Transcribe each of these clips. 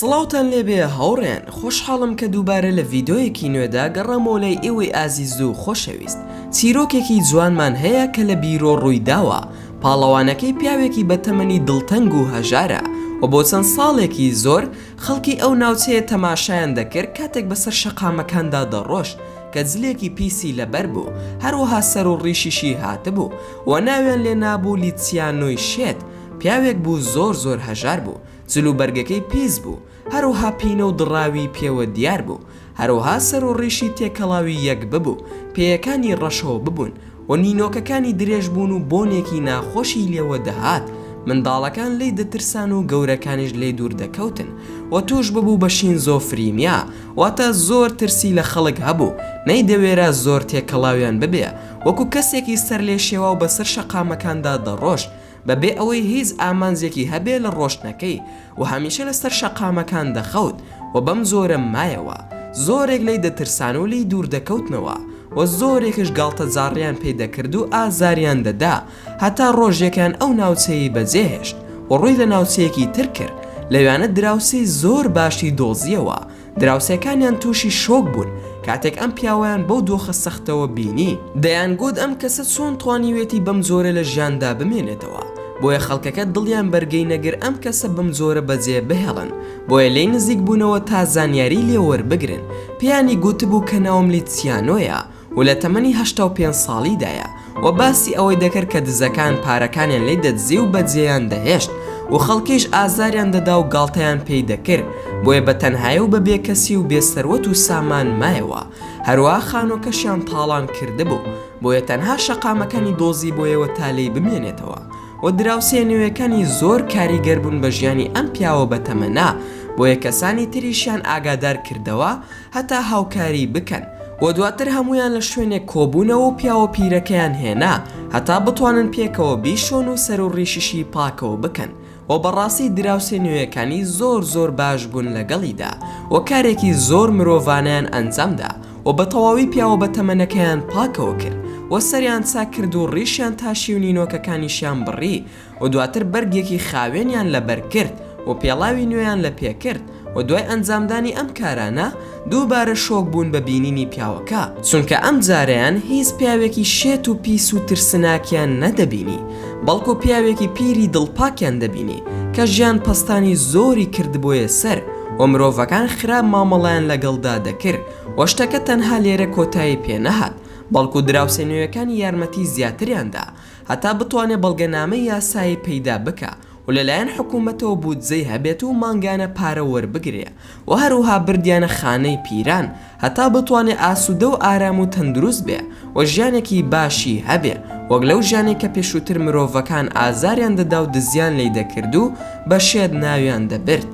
سڵاوتان لێبێ هاوڕێن، خۆشحاڵم کە دووبارە لە ڤیدۆیەکی نوێدا گەڕامەوە لای ئێوەی ئازیز و خۆشەویست. چیرۆکێکی جوانمان هەیە کە لە بیرۆ ڕوویداوە. پاڵەوانەکەی پیاوێکی بەتەمەنی دڵتەنگ و هەژارە و بۆ چەند ساڵێکی زۆر خەڵکی ئەو ناوچەیە تەماشایان دەکرد کاتێک بەسەر شەقامەکاندا دەڕۆشت کە جلێکی پیسی لەبەر بوو، هەروەها سەر و ڕیشیشی هاتبوو و ناویان لێ نابوو لیتسیانۆی شێت. پیاوێک بوو زۆر هەژار بوو، جل و بەرگەکەی پیس بوو، هەروها پینە و دڕاوی پێوە دیار بوو، هەروها سەر و ڕیشی تێکەڵاوی یەک ببوو، پێیەکانی ڕەشەوە ببوون و نینۆکەکانی درێژ بوون و بۆنێکی ناخۆشی لێوە دەهات. منداڵەکان لی دەترسان و گەورەکانیش لێ دوور دەکەوتن و توش ببوو بە شینزۆفرینیا، واتە زۆر ترسی لە خەڵک هەبوو، نەیدەوێرە زۆر تێکەڵاویان ببێ، وەکو کەسێکی سەر لێ شێوا و بەسەر شەقامەکاندا دەڕۆشت بەبێ ئەوەی هیچ ئامانجێکی هەبێ لە ڕۆشتنەکەی و هەمیشە لەسەر شەقامەکان دەخەوت و بەم زۆرە مایەوە. زۆرێک لی دەترسان و لی دوور دەکەوتنەوە و زۆرێکش گاڵتە جاڕیان پێدەکرد و ئازاریان دەدا، هەتا ڕۆژێکان ئەو ناوچەی بەجێهێشت و ڕووی لە ناوچەیەکی تر کرد. لەوانە دراوسەی زۆر باشی دۆزیەوە. دراوسەکانیان تووشی شۆک بوون کاتێک ئەم پیاوەیان بەو دۆخە سەختەوە بینی. دەیانگوت ئەم کەسە چۆن توانیوێتی بەم زۆرە لە ژیاندا بمێنێتەوە، بۆیە خەڵکەکە دڵیان بەرگەی نەگر ئەم کەسە بەم زۆرە بەجێ بهێڵن، بۆیە لی نزیک بوونەوە تا زانیاری لێ وەربگرن. پێیانی گوتبوو کە ناوم لیتسیانۆیە و لە تەمەنی 85 ساڵیدایە و باسی ئەوەی دەکرد کە دزەکان پارەکانیان لێ دەدزی و بەجێیان دەهێشت و خەڵکیش ئازاریان دەدا و گاڵتەیان پێی دەکرد، بۆیە بە تەنهایە و بەبێ کەسی و بێسەروەت و سامان مایەوە. هەروە خانۆکەشیان تاڵان کردبوو، بۆیە تەنها شەقامەکانی دۆزی بۆیەوە تالەی بمێنێتەوە و دراوسێ نوێیەکانی زۆر کاریگەر بوون بە ژیانی ئەم پیاوە بەتەمەنا، بۆیە کەسانی تریشیان ئاگادار کردەوە هەتا هاوکاری بکەن و دواتر هەمویان لە شوێنێک کۆبوونەوە و پیاوە پیرەکەیان هێنا هەتا بتوانن پێکەوە بیشۆن و سەر و ڕیشیشی پاکەوە بکەن. و بەڕاستی دراوسێ نوێیەکانی زۆر باش بوون لەگەڵیدا و کارێکی زۆر مرۆڤانیان ئەنجامدا و بە تەواوی پیاوە بەتەمەنەکەیان پاکەوە کرد و سەریان چاک کرد و ڕیشیان تاشی و نینۆکەکانیشیان بڕی و دواتر بەرگێکی خاوێنیان لەبەر کرد و پێڵاوی نوێیان لە پێ کرد و دوای ئەنجامدانی ئەم کارانە دووبارە شۆک بوون بە بینینی پیاوەکە، چونکە ئەم جارەیان هیچ پیاوێکی شێت و پیس و ترسناکیان نەدەبینی، بەڵکو پیاوێکی پیری دڵپاکیان دەبینی کە ژیان پەستانی زۆری کردبوویە سەر و مرۆڤەکان خراپ مامەڵیان لەگەڵدا دەکرد و شتەکە تەنها لێرە کۆتایی پێنەهات، بەڵکو دراوسێ نوێیەکانی یارمەتی زیاتریاندا هەتا بتوانێت بەڵگەنامەی یاسایی پەیدا بکە و لەلایەن حکوومەتەوە بودجەی هەبێت و مانگانە پارە وەربگرێ و هەروها بردیانە خانەی پیران هەتا بتوانێت ئاسوودە و ئارام و تەندروست بێ و ژیانێکی باشی هەبێ، وەک لەو ژیانێک کە پێشووتر مرۆڤەکان ئازاریان دەدا و دزیان لی دەکرد و بە شێد ناویان دەبرد.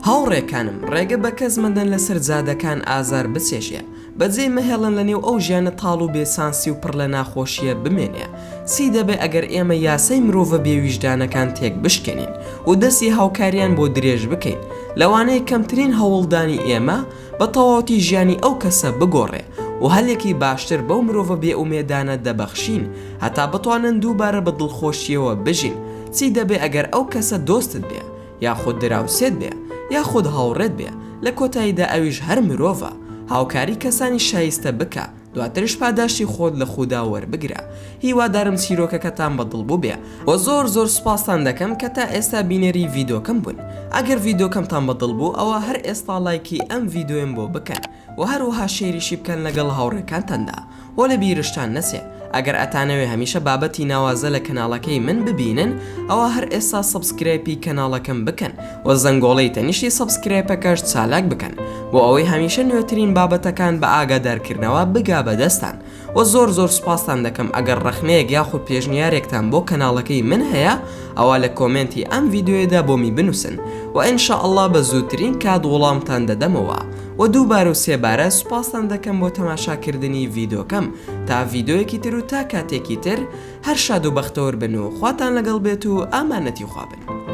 هاوڕێکانم، ڕێگە بە کەس مەدەن لەسەر جادەکان ئازار بچێژێ، بەجێ مەهێڵن لە نێو ئەو ژیانە تاڵ و بێسانسی و پڕ لە ناخۆشیە بمێنێ. چی دەبێ ئەگەر ئێمە یاسای مرۆڤە بێویژدانەکان تێک بشکێنین و دەستی هاوکاریان بۆ درێژ بکەین، لەوانەیە کەمترین هەوڵدانی ئێمە بە تەواوەتی ژیانی ئەو کەسە بگۆڕێ و هەلێکی باشتر بەو مرۆڤە بێ ئومێدانە دەبەخشین هەتا بتوانن دووبارە بە دڵخۆشیەوە بژین. چی دەبێ ئەگەر ئەو کەسە دۆستت بێ یاخود دراوسێت بێ یاخود هاوڕێت بێ، لە کۆتاییدا ئەویش هەر مرۆڤە، هاوکاری کەسانی شایستە بکە، دواترش پاداشتی خۆت لە خوددا وەربگرە. هیوادارم چیرۆکەکەتان بەدڵبوو بێ و زۆر سوپاسان دەکەم کە تا ئێستا بینەری ڤیدۆکەم بوون. ئەگەر ڤیدۆکەمتان بەدڵبوو ئەوە هەر ئێستا لایکی ئەم ڤیدۆیم بۆ بکەن و هەروها شێریشی بکەن لەگەڵ هاوڕێکانتاندا و لە بیرشتان نەچێ. ئەگەر ئەتانەوێ هەمیشە بابەتی ناوازە لە کەناڵەکەی من ببینن ئەوە هەر ئێستا سەبسکرایبی کەناڵەکەم بکەن و زەنگۆڵەی تەنیشتی سەبسکرایبەکەش چالاک بکەن بۆ ئەوەی هەمیشە نوێترین بابەتەکان بە ئاگادارکردنەوە بگا بەدەستان و زۆر سوپاسان دەکەم ئەگەر ڕەخنەیەک یاخود پێشنیارێکتان بۆ کەناڵەکەی من هەیە ئەوە لە کۆمنتی ئەم ڤیدۆیەدا بۆمی بنووسن و ئینشاءالله بە زووترین کات وەڵامتان دەدەمەوە و دووبارە و سێبارە سوپاسان دەکەم بۆ تەماشاکردنی ڤیدۆکەم. تا ڤیدۆیەکی تر و تا کاتێکی تر هەر شاد و بەختەوەر بن و خواتان لەگەڵ بێت و ئامانەتی خوا بن.